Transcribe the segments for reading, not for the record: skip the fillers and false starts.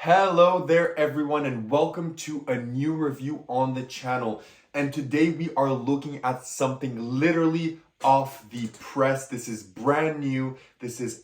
Hello there everyone and welcome to a new review on the channel. And today we are looking at something literally off the press. This is brand new. This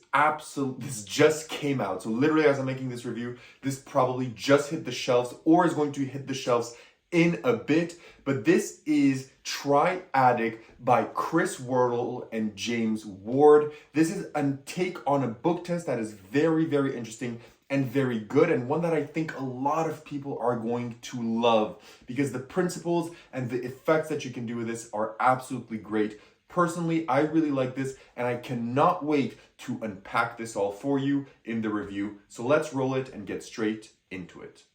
just came out. So literally as I'm making this review, this probably just hit the shelves or is going to hit the shelves in a bit. But this is Triadic by Chris Wardle and James Ward. This is a take on a book test that is very, very interesting and very good, and one that I think a lot of people are going to love because the principles and the effects that you can do with this are absolutely great. Personally, I really like this and I cannot wait to unpack this all for you in the review. So let's roll it and get straight into it.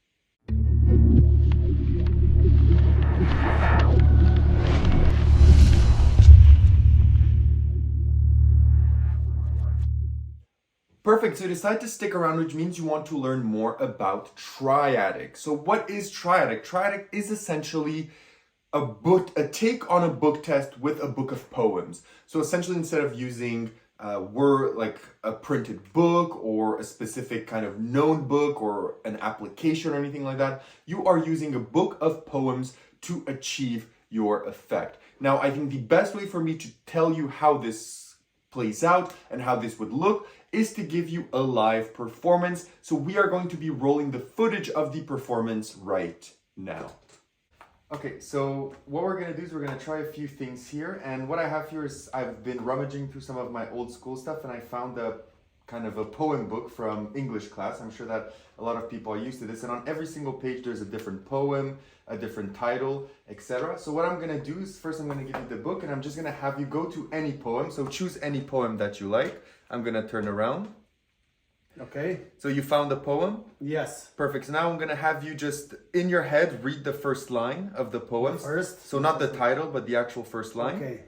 Perfect, so you decide to stick around, which means you want to learn more about Triadic. So what is Triadic? Triadic is essentially a take on a book test with a book of poems. So essentially instead of using like a printed book or a specific kind of known book or an application or anything like that, you are using a book of poems to achieve your effect. Now, I think the best way for me to tell you how this plays out and how this would look is to give you a live performance. So we are going to be rolling the footage of the performance right now. Okay, so what we're gonna do is we're gonna try a few things here. And what I have here is I've been rummaging through some of my old school stuff and I found a kind of a poem book from English class. I'm sure that a lot of people are used to this. And on every single page, there's a different poem, a different title, etc. So what I'm gonna do is first I'm gonna give you the book and I'm just gonna have you go to any poem. So choose any poem that you like. I'm gonna turn around. Okay. So you found the poem? Yes. Perfect. So now I'm gonna have you just in your head read the first line of the poem. First? So not the title, but the actual first line. Okay.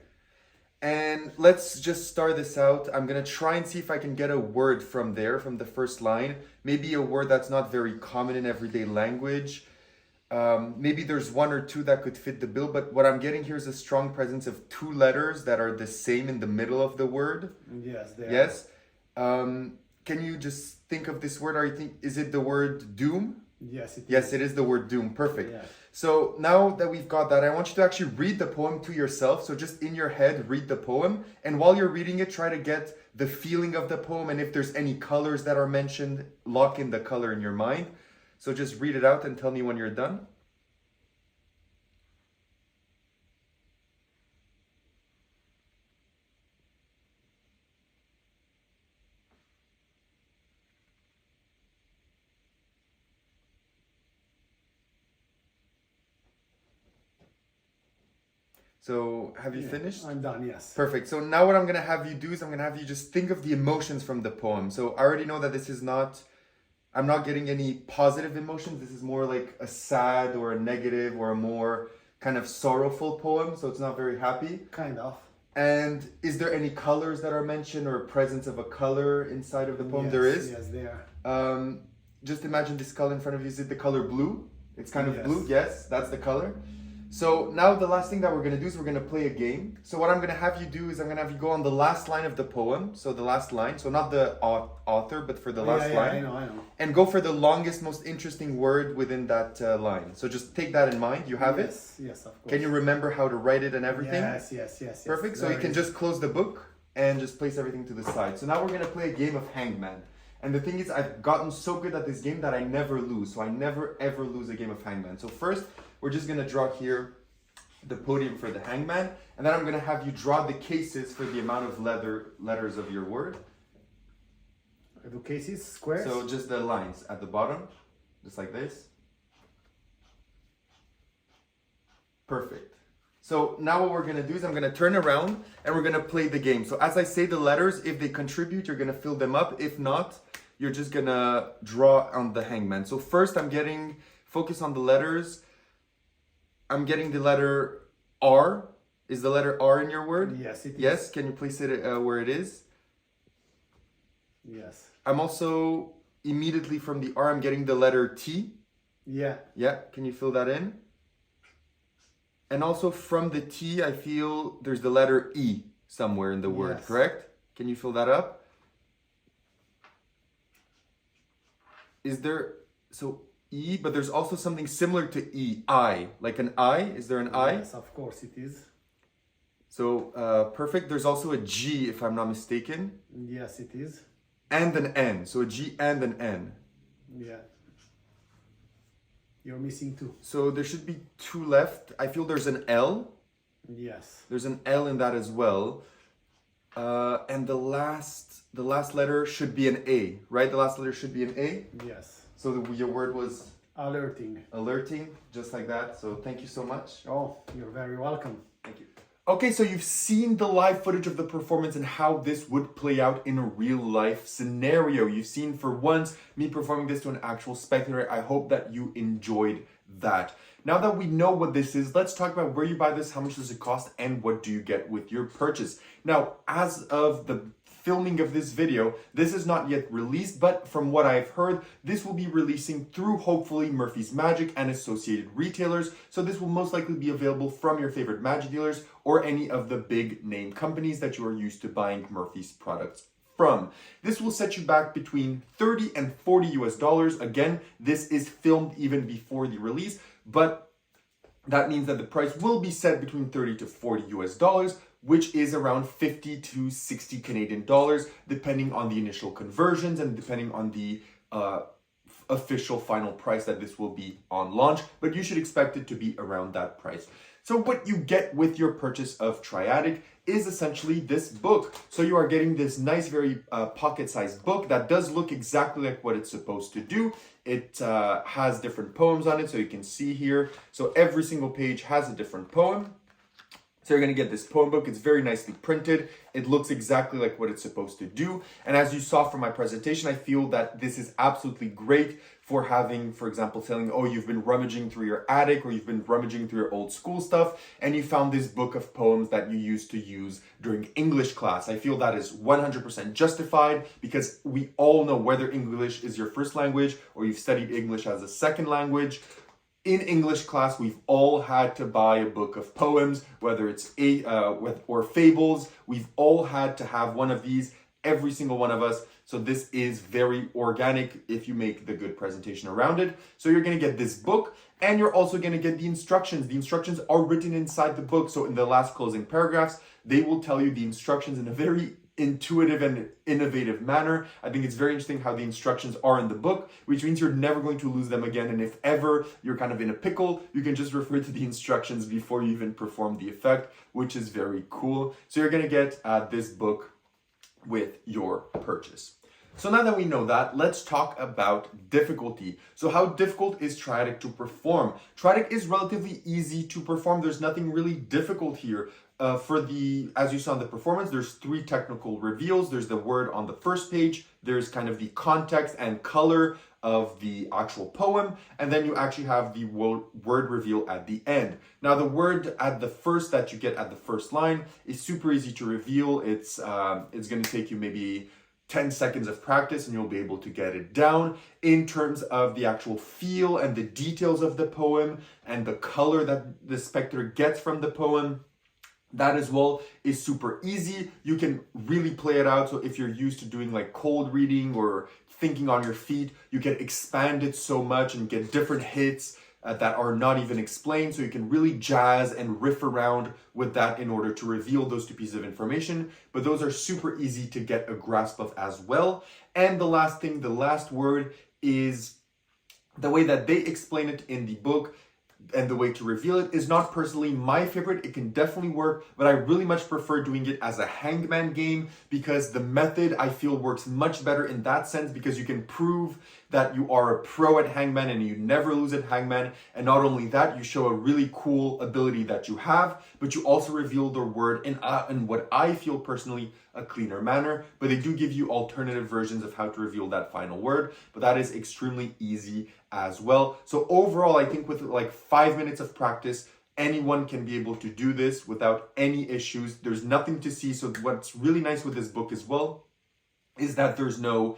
And let's just start this out. I'm gonna try and see if I can get a word from there, from the first line. Maybe a word that's not very common in everyday language. Maybe there's one or two that could fit the bill, but what I'm getting here is a strong presence of two letters that are the same in the middle of the word. Yes, they Yes. Can you just think of this word? Is it the word doom? Yes, it is. Yes, it is the word doom. Perfect. Yeah. So now that we've got that, I want you to actually read the poem to yourself. So just in your head, read the poem. And while you're reading it, try to get the feeling of the poem. And if there's any colors that are mentioned, lock in the color in your mind. So just read it out and tell me when you're done. So have you finished? I'm done, yes. Perfect. So now what I'm going to have you do is I'm going to have you just think of the emotions from the poem. So I already know that this is not, I'm not getting any positive emotions. This is more like a sad or a negative or a more kind of sorrowful poem. So it's not very happy. Kind of. And is there any colors that are mentioned or a presence of a color inside of the poem? Yes, There is. Yes, they are. Just imagine this color in front of you. Is it the color blue? It's kind of Yes. blue. Yes, that's the color. So now the last thing that we're going to do is we're going to play a game. So what I'm going to have you do is I'm going to have you go on the last line of the poem. So the last line. So not the author, but for the last line. I know. And go for the longest, most interesting word within that line. So just take that in mind. You have it? Yes, of course. Can you remember how to write it and everything? Yes. Perfect. So you can just close the book and just place everything to the side. So now we're going to play a game of Hangman. And the thing is, I've gotten so good at this game that I never lose. So I never ever lose a game of Hangman. So first, we're just going to draw here the podium for the hangman, and then I'm going to have you draw the cases for the amount of letters of your word. Do cases, squares? So just the lines at the bottom, just like this. Perfect. So now what we're going to do is I'm going to turn around and we're going to play the game. So as I say the letters, if they contribute, you're going to fill them up. If not, you're just going to draw on the hangman. So first focus on the letters. I'm getting the letter R. Is the letter R in your word? Yes, it is. Yes, can you place it where it is? Yes. I'm also immediately from the R, I'm getting the letter T. Yeah. Yeah, can you fill that in? And also from the T, I feel there's the letter E somewhere in the word, Yes. correct? Can you fill that up? Is there so E, but there's also something similar to E, I, like an I. Is there an I? Yes, of course it is. So perfect. There's also a G, if I'm not mistaken, Yes, it is. and an N. So a G and an N. Yeah. You're missing two. So there should be two left. I feel there's an L. Yes. There's an L in that as well. And the last letter should be an A, right? The last letter should be an A. Yes. So your word was Alerting. alerting, just like that. So thank you so much. Oh, you're very welcome. Thank you. Okay, so you've seen the live footage of the performance and how this would play out in a real life scenario. You've seen for once me performing this to an actual spectator. I hope that you enjoyed that. Now that we know what this is, let's talk about where you buy this, how much does it cost, and what do you get with your purchase. Now, as of the filming of this video, this is not yet released, but from what I've heard, this will be releasing through hopefully Murphy's Magic and associated retailers. So this will most likely be available from your favorite magic dealers or any of the big name companies that you are used to buying Murphy's products from. This will set you back between 30 and 40 US dollars. Again, this is filmed even before the release, but that means that the price will be set between 30 to 40 US dollars, which is around 50 to 60 Canadian dollars, depending on the initial conversions and depending on the official final price that this will be on launch, but you should expect it to be around that price. So what you get with your purchase of Triadic is essentially this book. So you are getting this nice, very pocket-sized book that does look exactly like what it's supposed to do. It has different poems on it, so you can see here. So every single page has a different poem. So you're going to get this poem book. It's very nicely printed. It looks exactly like what it's supposed to do. And as you saw from my presentation, I feel that this is absolutely great for having, for example, telling, oh, you've been rummaging through your attic or you've been rummaging through your old school stuff and you found this book of poems that you used to use during English class. I feel that is 100% justified because we all know whether English is your first language or you've studied English as a second language. In English class, we've all had to buy a book of poems, whether it's or fables. We've all had to have one of these, every single one of us. So this is very organic if you make the good presentation around it. So you're going to get this book and you're also going to get the instructions. The instructions are written inside the book. So in the last closing paragraphs, they will tell you the instructions in a very intuitive and innovative manner. I think it's very interesting how the instructions are in the book, which means you're never going to lose them again. And if ever you're kind of in a pickle, you can just refer to the instructions before you even perform the effect, which is very cool. So you're going to get this book with your purchase. So now that we know that, let's talk about difficulty. So how difficult is Triadic to perform? Triadic is relatively easy to perform. There's nothing really difficult here. As you saw in the performance, there's 3 technical reveals. There's the word on the first page. There's kind of the context and color of the actual poem. And then you actually have the word reveal at the end. Now, the word that you get at the first line is super easy to reveal. It's going to take you maybe 10 seconds of practice and you'll be able to get it down. In terms of the actual feel and the details of the poem and the color that the spectator gets from the poem, that as well is super easy. You can really play it out. So if you're used to doing like cold reading or thinking on your feet, you can expand it so much and get different hits that are not even explained. So you can really jazz and riff around with that in order to reveal those 2 pieces of information. But those are super easy to get a grasp of as well. And the last thing, the last word is the way that they explain it in the book. And the way to reveal it is not personally my favorite. It can definitely work, but I really much prefer doing it as a hangman game because the method I feel works much better in that sense because you can prove that you are a pro at hangman and you never lose at hangman. And not only that, you show a really cool ability that you have, but you also reveal the word in what I feel personally a cleaner manner. But they do give you alternative versions of how to reveal that final word, but that is extremely easy as well. So overall, I think with like 5 minutes of practice, anyone can be able to do this without any issues. There's nothing to see. So what's really nice with this book as well is that there's no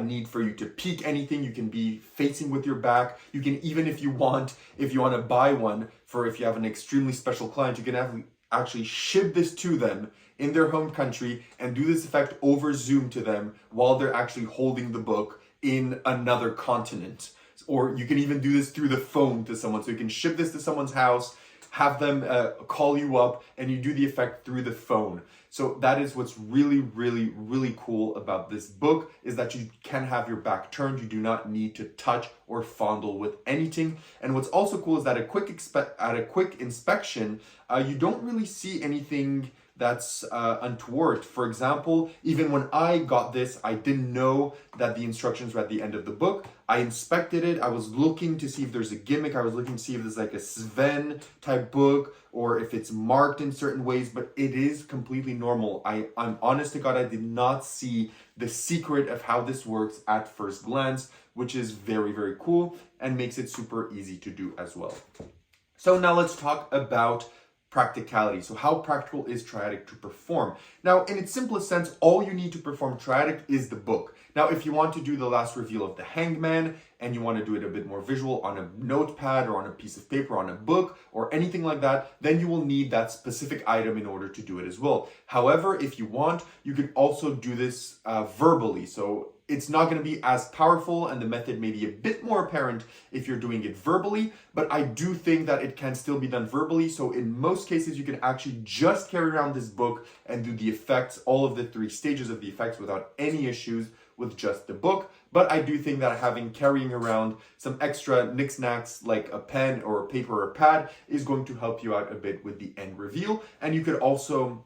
need for you to peek anything. You can be facing with your back. You can, even if you want to buy one for if you have an extremely special client, you can actually ship this to them in their home country and do this effect over Zoom to them while they're actually holding the book in another continent. Or you can even do this through the phone to someone. So you can ship this to someone's house, have them call you up, and you do the effect through the phone. So that is what's really, really, really cool about this book, is that you can have your back turned. You do not need to touch or fondle with anything. And what's also cool is that at a quick inspection, you don't really see anything that's untoward. For example, even when I got this, I didn't know that the instructions were at the end of the book. I inspected it. I was looking to see if there's a gimmick. I was looking to see if there's like a Sven type book or if it's marked in certain ways, but it is completely normal. I'm honest to God, I did not see the secret of how this works at first glance, which is very, very cool and makes it super easy to do as well. So now let's talk about practicality. So how practical is Triadic to perform? Now, in its simplest sense, all you need to perform Triadic is the book. Now, if you want to do the last reveal of the Hangman and you want to do it a bit more visual on a notepad or on a piece of paper, on a book or anything like that, then you will need that specific item in order to do it as well. However, if you want, you can also do this verbally. So it's not going to be as powerful and the method may be a bit more apparent if you're doing it verbally, but I do think that it can still be done verbally. So in most cases, you can actually just carry around this book and do the effects, all of the 3 stages of the effects without any issues with just the book. But I do think that carrying around some extra knickknacks like a pen or a paper or a pad is going to help you out a bit with the end reveal. And you could also,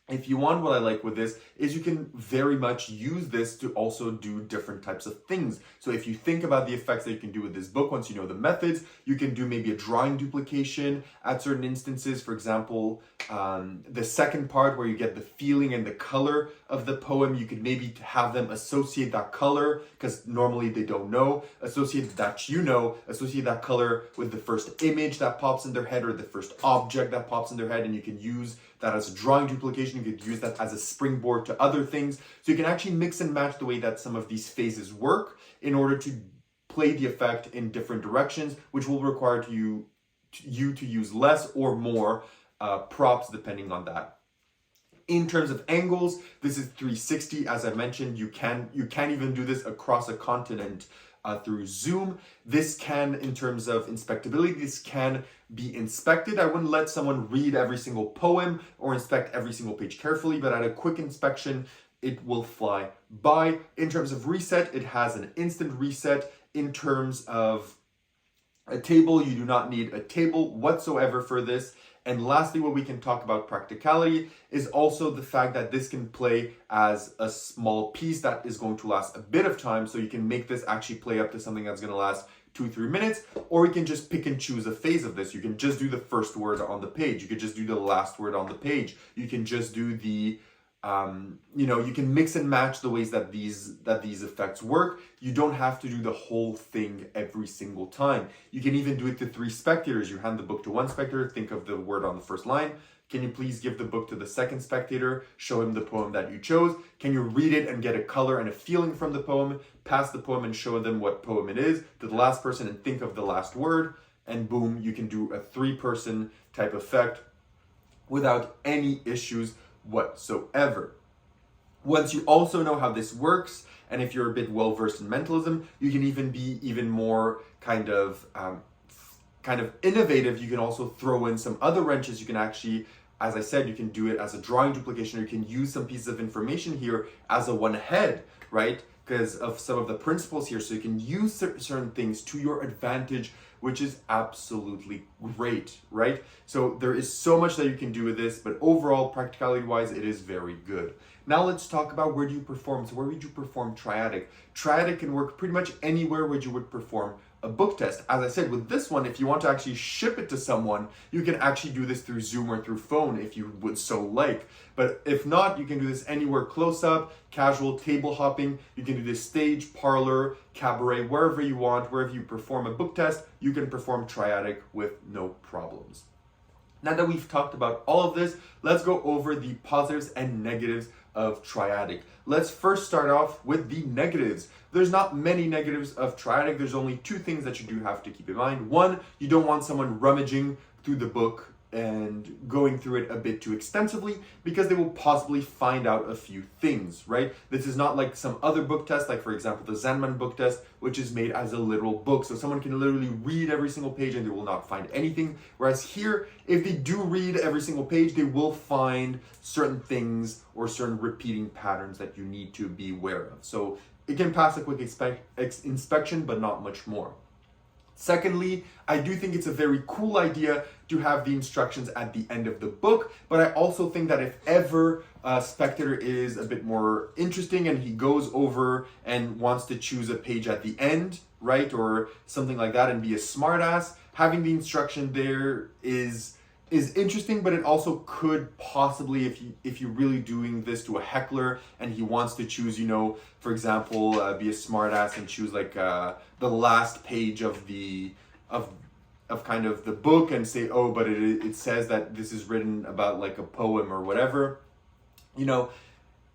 if you want, what I like with this is you can very much use this to also do different types of things. So if you think about the effects that you can do with this book, once you know the methods, you can do maybe a drawing duplication at certain instances. For example, the second part where you get the feeling and the color of the poem, you could maybe have them associate that color, because normally they don't know, associate that color with the first image that pops in their head or the first object that pops in their head, and you can use that as a drawing duplication. You could use that as a springboard to other things. So you can actually mix and match the way that some of these phases work in order to play the effect in different directions, which will require you to use less or more props depending on that. In terms of angles, this is 360. As I mentioned, you can even do this across a continent through Zoom. This can, in terms of inspectability, this can be inspected. I wouldn't let someone read every single poem or inspect every single page carefully, but at a quick inspection, it will fly by. In terms of reset, it has an instant reset. In terms of a table, you do not need a table whatsoever for this. And lastly, what we can talk about practicality is also the fact that this can play as a small piece that is going to last a bit of time. So you can make this actually play up to something that's going to last 2-3 minutes, or you can just pick and choose a phase of this. You can just do the first word on the page. You could just do the last word on the page. You can just do the you can mix and match the ways that these effects work. You don't have to do the whole thing every single time. You can even do it to 3 spectators. You hand the book to one spectator, think of the word on the first line. Can you please give the book to the second spectator? Show him the poem that you chose. Can you read it and get a color and a feeling from the poem? Pass the poem and show them what poem it is to the last person and think of the last word. And boom, you can do a 3-person type effect without any issues whatsoever. Once you also know how this works, and if you're a bit well versed in mentalism, you can even be even more kind of innovative. You can also throw in some other wrenches. You can actually, as I said, you can do it as a drawing duplication, or you can use some pieces of information here as a one head, right? Because of some of the principles here. So you can use certain things to your advantage, which is absolutely great, right? So there is so much that you can do with this, but overall, practicality wise, it is very good. Now let's talk about where do you perform. So where would you perform Triadic? Triadic can work pretty much anywhere where you would perform a book test. As I said, with this one, if you want to actually ship it to someone, you can actually do this through Zoom or through phone if you would so like. But if not, you can do this anywhere, close up, casual, table hopping. You can do this stage, parlor, cabaret, wherever you want. Wherever you perform a book test, you can perform Triadic with no problems. Now that we've talked about all of this, let's go over the positives and negatives of Triadic. Let's first start off with the negatives. There's not many negatives of Triadic. There's only 2 things that you do have to keep in mind. 1, you don't want someone rummaging through the book and going through it a bit too extensively because they will possibly find out a few things, right? This is not like some other book test, like for example, the Zenman book test, which is made as a literal book. So someone can literally read every single page and they will not find anything. Whereas here, if they do read every single page, they will find certain things or certain repeating patterns that you need to be aware of. So it can pass a quick inspection, but not much more. Secondly, I do think it's a very cool idea to have the instructions at the end of the book, but I also think that if ever a spectator is a bit more interesting and he goes over and wants to choose a page at the end, right, or something like that and be a smartass, having the instruction there is interesting, but it also could possibly, if you're really doing this to a heckler and he wants to choose, you know, for example, be a smartass and choose like the last page of the kind of the book and say, oh, but it says that this is written about like a poem or whatever, you know,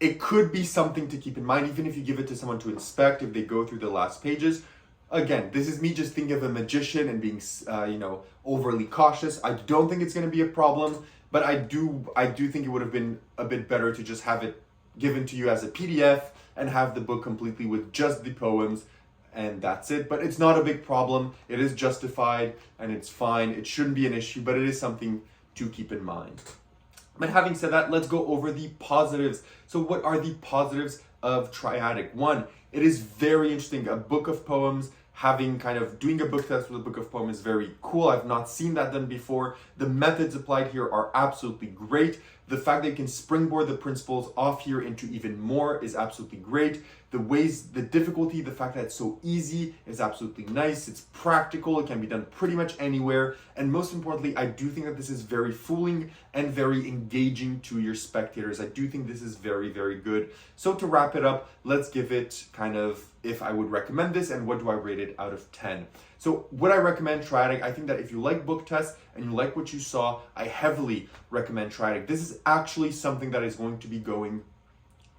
it could be something to keep in mind, even if you give it to someone to inspect, if they go through the last pages. Again, this is me just thinking of a magician and being, you know, overly cautious. I don't think it's going to be a problem, but I do think it would have been a bit better to just have it given to you as a PDF and have the book completely with just the poems, and that's it. But it's not a big problem. It is justified and it's fine. It shouldn't be an issue, but it is something to keep in mind. But having said that, let's go over the positives. So what are the positives of Triadic? One, it is very interesting. A book of poems, doing a book test with a book of poems is very cool. I've not seen that done before. The methods applied here are absolutely great. The fact that you can springboard the principles off here into even more is absolutely great. The difficulty, the fact that it's so easy is absolutely nice. It's practical. It can be done pretty much anywhere. And most importantly, I do think that this is very fooling and very engaging to your spectators. I do think this is very, very good. So to wrap it up, let's give it kind of if I would recommend this and what do I rate it out of 10. So would I recommend Triadic? I think that if you like book tests and you like what you saw, I heavily recommend Triadic. This is actually something that is going to be going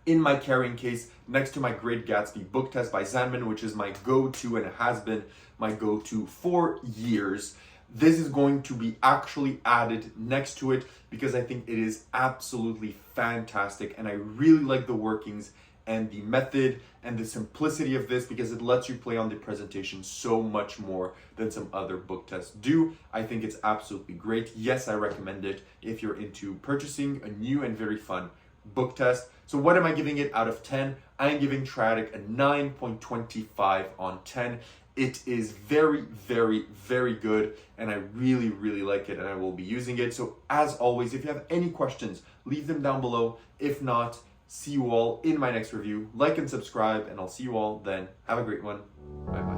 in my carrying case next to my Great Gatsby book test by Zenman, which is my go-to and has been my go-to for years. This is going to be actually added next to it because I think it is absolutely fantastic and I really like the workings and the method and the simplicity of this because it lets you play on the presentation so much more than some other book tests do. I think it's absolutely great. Yes, I recommend it if you're into purchasing a new and very fun book test. So what am I giving it out of 10? I am giving Triadic a 9.25 on 10. It is very, very, very good and I really, really like it and I will be using it. So as always, if you have any questions, leave them down below. If not, see you all in my next review. Like and subscribe and I'll see you all then. Have a great one. Bye bye.